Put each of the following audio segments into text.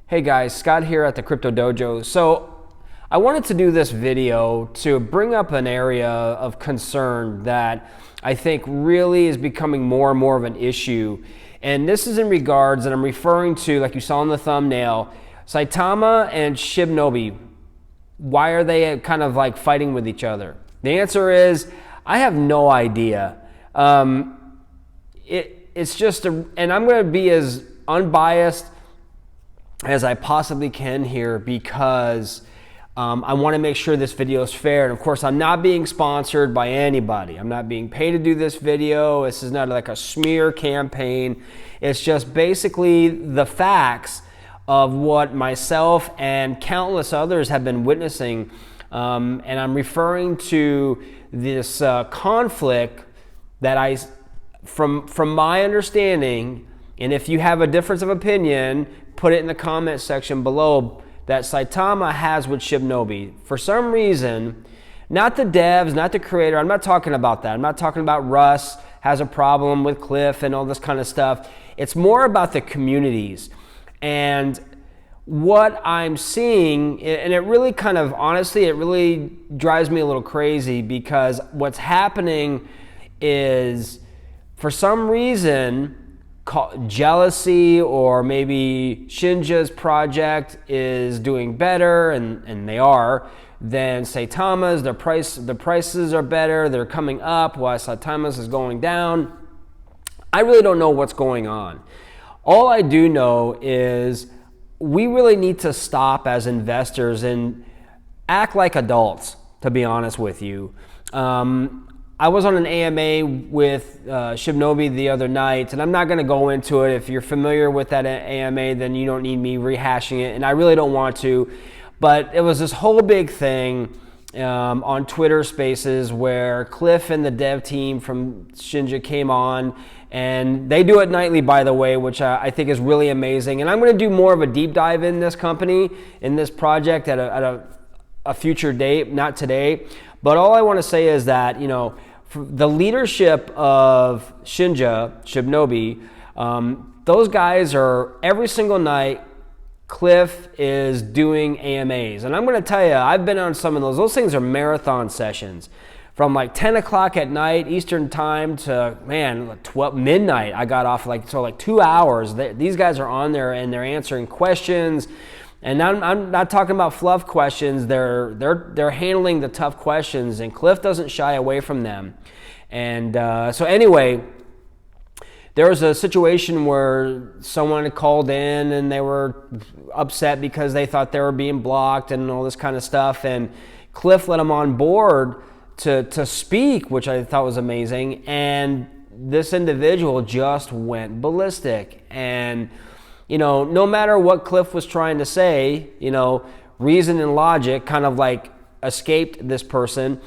Hey guys, Scott here at the Crypto Dojo. So I wanted to do this video to bring up an area of concern that I think really is becoming more and more of an issue. And this is in regards, and I'm referring to, like you saw in the thumbnail, Saitama and Shibnobi. Why are they kind of like fighting with each other? The answer is, I have no idea. It's just, and I'm going to be as unbiased as I possibly can here because I want to make sure this video is fair. And of course, I'm not being sponsored by anybody. I'm not being paid to do this video. This is not like a smear campaign. It's just basically the facts of what myself and countless others have been witnessing. And I'm referring to this conflict that from my understanding, and if you have a difference of opinion, put it in the comment section below, that Saitama has with Shibnobi. For some reason, not the devs, not the creator, I'm not talking about that. I'm not talking about Russ has a problem with Cliff and all this kind of stuff. It's more about the communities. And what I'm seeing, and it really kind of, honestly, it really drives me a little crazy because what's happening is, for some reason, jealousy, or maybe Shinja's project is doing better, and they are, than Saitama's. The prices are better, they're coming up, while Saitama's is going down. I really don't know what's going on. All I do know is we really need to stop as investors and act like adults, to be honest with you. I was on an AMA with Shibnobi the other night, and I'm not going to go into it. If you're familiar with that AMA, then you don't need me rehashing it, and I really don't want to. But it was this whole big thing on Twitter Spaces where Cliff and the dev team from Shinja came on, and they do it nightly, by the way, which I think is really amazing. And I'm going to do more of a deep dive in this company, in this project at a future date, not today. But all I want to say is that, you know, the leadership of Shibnobi, those guys are every single night. Cliff is doing AMAs. And I'm going to tell you, I've been on some of those. Those things are marathon sessions. From like 10 o'clock at night, Eastern time, to, man, 12, midnight. I got off like 2 hours. These guys are on there and they're answering questions. And I'm not talking about fluff questions. They're handling the tough questions, and Cliff doesn't shy away from them. And so anyway, there was a situation where someone had called in and they were upset because they thought they were being blocked and all this kind of stuff. And Cliff let them on board to speak, which I thought was amazing. And this individual just went ballistic. And you know, no matter what Cliff was trying to say, you know, reason and logic kind of like escaped this person.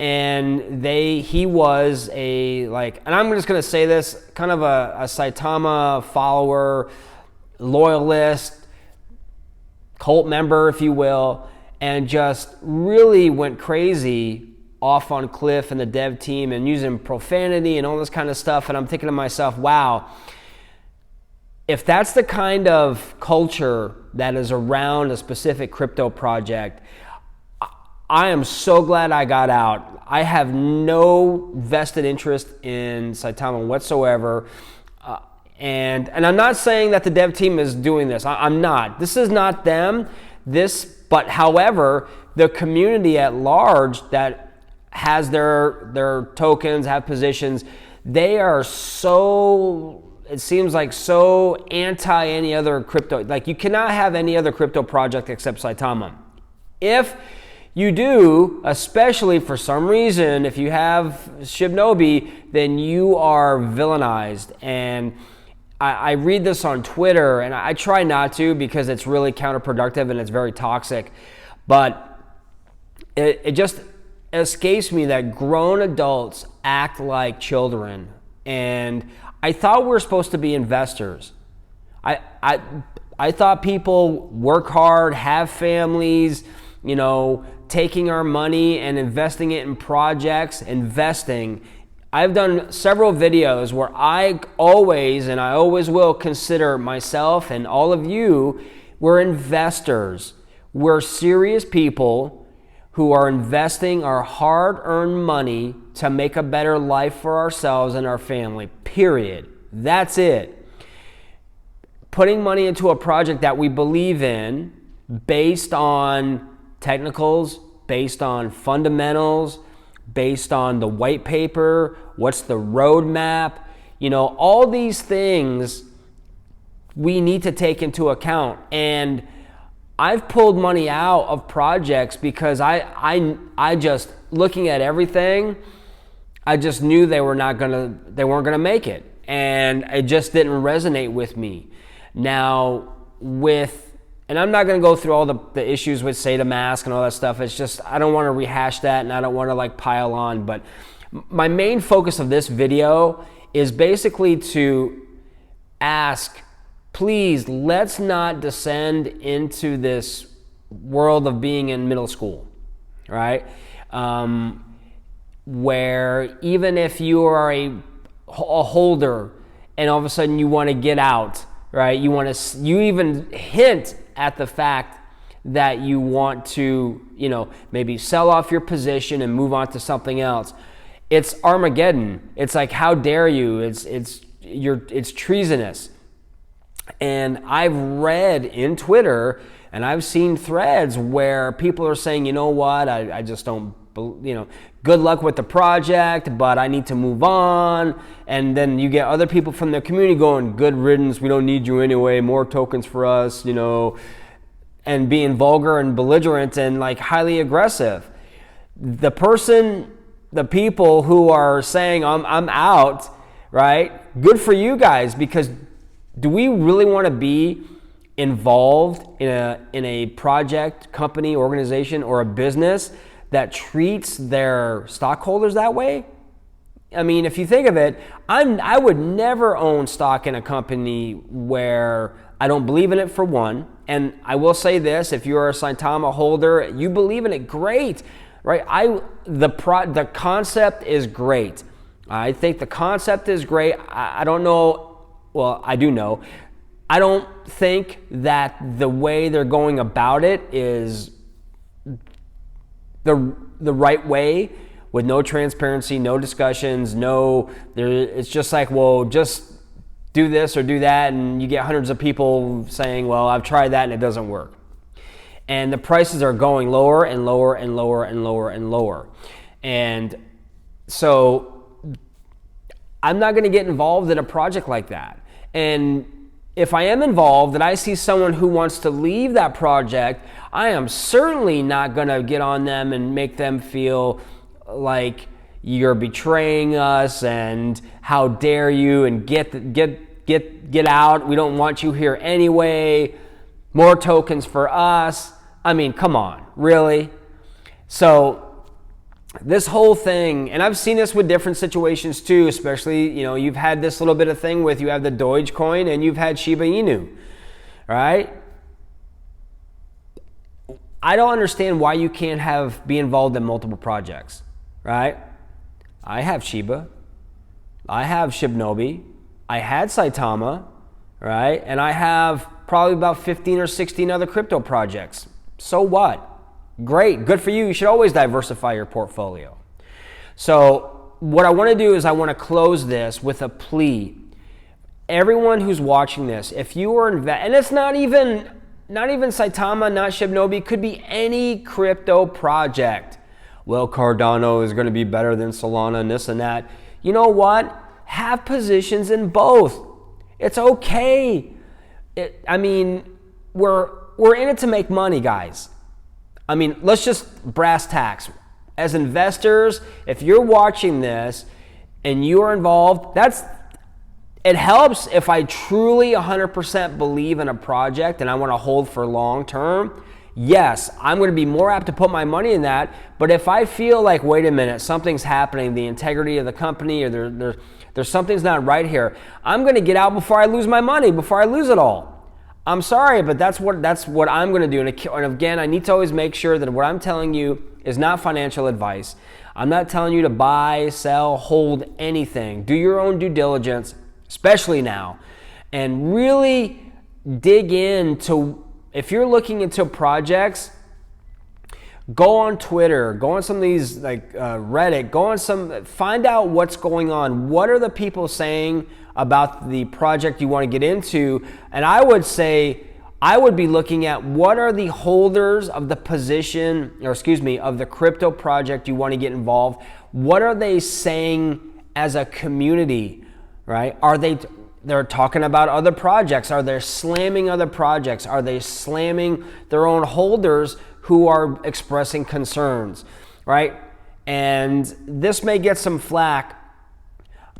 And he was and I'm just going to say this, kind of a Saitama follower, loyalist, cult member, if you will, and just really went crazy off on Cliff and the dev team and using profanity and all this kind of stuff. And I'm thinking to myself, wow, if that's the kind of culture that is around a specific crypto project, I am so glad I got out. I have no vested interest in Saitama whatsoever. And I'm not saying that the dev team is doing this. I'm not. This is not them. But however, the community at large that has their tokens, have positions, they are so, it seems like, so anti any other crypto. Like, you cannot have any other crypto project except Saitama. If you do, especially for some reason, if you have Shibnobi, then you are villainized. And I read this on Twitter, and I try not to because it's really counterproductive and it's very toxic. But it just escapes me that grown adults act like children. And I thought we were supposed to be investors. I thought people work hard, have families, you know, taking our money and investing it in projects, investing. I've done several videos where I always will consider myself and all of you We're investors. We're serious people who are investing our hard-earned money to make a better life for ourselves and our family, period. That's it. Putting money into a project that we believe in based on technicals, based on fundamentals, based on the white paper, what's the roadmap, all these things we need to take into account. And I've pulled money out of projects because I just, looking at everything, I just knew they weren't gonna make it, and it just didn't resonate with me. Now and I'm not gonna go through all the issues with Saitama and all that stuff. It's just, I don't want to rehash that, and I don't want to pile on. But my main focus of this video is basically to ask, please, let's not descend into this world of being in middle school, right? Where even if you are a holder and all of a sudden you want to get out, right? You even hint at the fact that you want to, maybe sell off your position and move on to something else. It's Armageddon. It's like, how dare you? It's treasonous. And I've read in Twitter and I've seen threads where people are saying, you know what, I just don't, good luck with the project, but I need to move on. And then you get other people from the community going, good riddance, we don't need you anyway, more tokens for us, and being vulgar and belligerent and highly aggressive. The people who are saying, I'm out, right? Good for you guys, because do we really want to be involved in a project, company, organization, or a business that treats their stockholders that way? I mean, if you think of it, I would never own stock in a company where I don't believe in it, for one. And I will say this, if you're a Saitama holder, you believe in it, great, right? The concept is great. I think the concept is great. I don't know. Well, I do know. I don't think that the way they're going about it is the right way, with no transparency, no discussions, it's just like, well, just do this or do that, and you get hundreds of people saying, well, I've tried that and it doesn't work. And the prices are going lower and lower and lower and lower and lower. And so I'm not going to get involved in a project like that. And if I am involved and I see someone who wants to leave that project, I am certainly not going to get on them and make them feel like you're betraying us and how dare you, and get out. We don't want you here anyway. More tokens for us. I mean, come on, really? So this whole thing, and I've seen this with different situations too, especially, you've had this little bit of thing with, you have the Dogecoin and you've had Shiba Inu, right? I don't understand why you can't be involved in multiple projects, right? I have Shiba, I have Shibnobi, I had Saitama, right? And I have probably about 15 or 16 other crypto projects. So what? Great, good for you. You should always diversify your portfolio. So what I want to do is I want to close this with a plea. Everyone who's watching this, if you are and it's not even Saitama, not Shibnobi, could be any crypto project. Well, Cardano is going to be better than Solana and this and that. You know what? Have positions in both. It's okay. We're in it to make money, guys. Let's just brass tacks. As investors, if you're watching this and you are involved, it helps if I truly 100% believe in a project and I want to hold for long term. Yes, I'm going to be more apt to put my money in that. But if I feel like, wait a minute, something's happening, the integrity of the company, or there's something's not right here, I'm going to get out before I lose my money, before I lose it all. I'm sorry, but that's what I'm going to do. And again, I need to always make sure that what I'm telling you is not financial advice. I'm not telling you to buy, sell, hold anything. Do your own due diligence, especially now, and really dig into if you're looking into projects, go on Twitter, go on some of these like Reddit, find out what's going on. What are the people saying about the project you want to get into? And I would say, I would be looking at what are the holders of the position, or excuse me, of the crypto project you want to get involved. What are they saying as a community, right? They're talking about other projects. Are they slamming other projects? Are they slamming their own holders who are expressing concerns, right? And this may get some flack,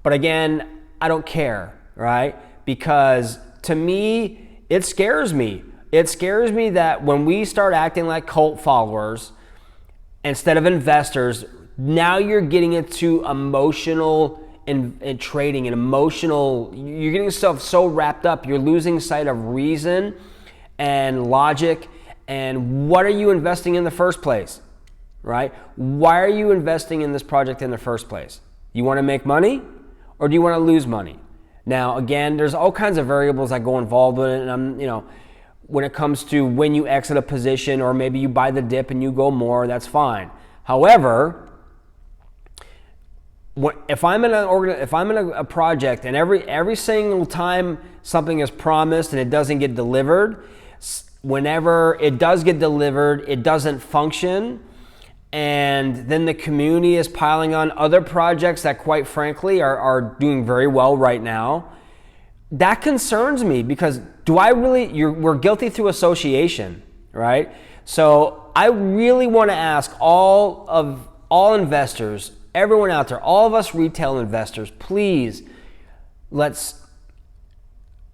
but again, I don't care, right? Because to me, it scares me. It scares me that when we start acting like cult followers instead of investors, now you're getting into emotional and trading and emotional, you're getting yourself so wrapped up, you're losing sight of reason and logic. And what are you investing in the first place, right? Why are you investing in this project in the first place? You want to make money or do you want to lose money? Now, again, there's all kinds of variables that go involved with it. And when it comes to when you exit a position, or maybe you buy the dip and you go more, that's fine. However, if I'm in a project and every single time something is promised and it doesn't get delivered, whenever it does get delivered, it doesn't function, and then the community is piling on other projects that quite frankly are doing very well right now, that concerns me, because we're guilty through association, right? So I really want to ask all investors, everyone out there, all of us retail investors, please, let's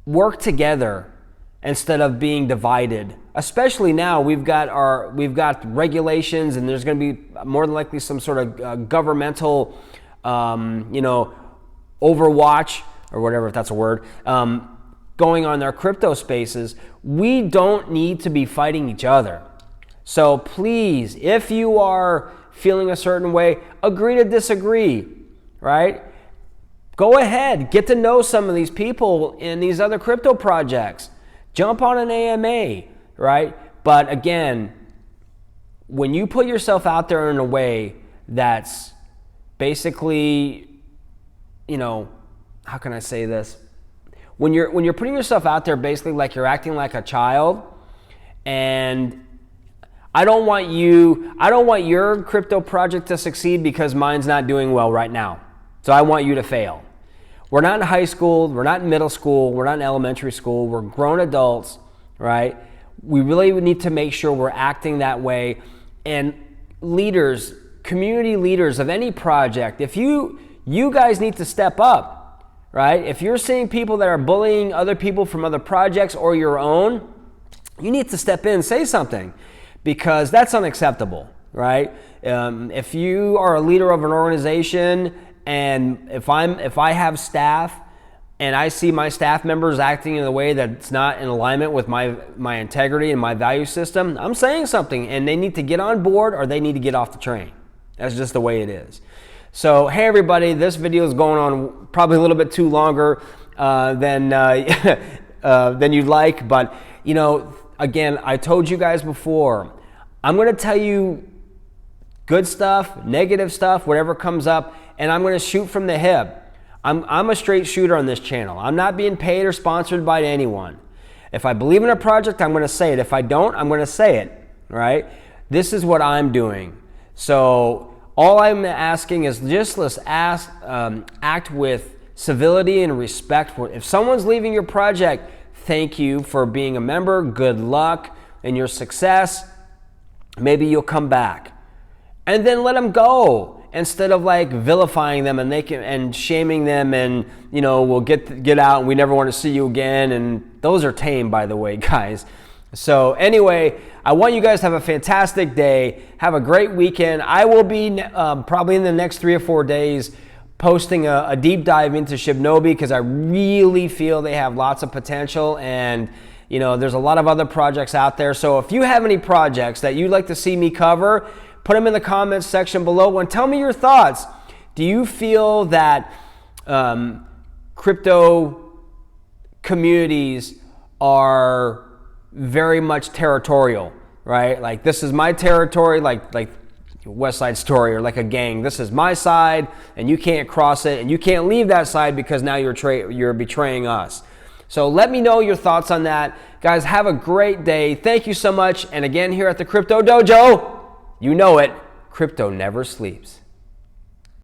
work together instead of being divided. Especially now, we've got regulations, and there's going to be more than likely some sort of governmental, overwatch, or whatever, if that's a word, going on in our crypto spaces. We don't need to be fighting each other. So please, if you are feeling a certain way, agree to disagree, right? Go ahead, get to know some of these people in these other crypto projects. Jump on an AMA, right? But again, when you put yourself out there in a way that's basically, how can I say this? When you're putting yourself out there basically like you're acting like a child, and I don't want your crypto project to succeed because mine's not doing well right now. So I want you to fail. We're not in high school, we're not in middle school, we're not in elementary school, we're grown adults, right? We really need to make sure we're acting that way. And leaders, community leaders of any project, if you guys need to step up, right? If you're seeing people that are bullying other people from other projects or your own, you need to step in and say something, because that's unacceptable, right? If you are a leader of an organization, and if I have staff and I see my staff members acting in a way that's not in alignment with my integrity and my value system, I'm saying something, and they need to get on board or they need to get off the train. That's just the way it is. So, hey everybody, this video is going on probably a little bit too longer than you'd like, but again, I told you guys before, I'm going to tell you good stuff, negative stuff, whatever comes up, and I'm going to shoot from the hip. I'm a straight shooter on this channel. I'm not being paid or sponsored by anyone. If I believe in a project, I'm going to say it. If I don't, I'm going to say it, right? This is what I'm doing. So all I'm asking is just let's act with civility and respect. If someone's leaving your project, thank you for being a member. Good luck in your success. Maybe you'll come back. And then let them go, instead of like vilifying them and shaming them, and we'll get out and we never want to see you again. And those are tame, by the way, guys. So anyway, I want you guys to have a fantastic day. Have a great weekend. I will be probably in the next 3 or 4 days posting a deep dive into Shibnobi, because I really feel they have lots of potential, and there's a lot of other projects out there. So if you have any projects that you'd like to see me cover, put them in the comments section below and tell me your thoughts. Do you feel that crypto communities are very much territorial, right? Like this is my territory, like West Side Story or like a gang. This is my side and you can't cross it and you can't leave that side because now you're betraying us. So let me know your thoughts on that. Guys, have a great day. Thank you so much. And again, here at the Crypto Dojo, you know it, crypto never sleeps.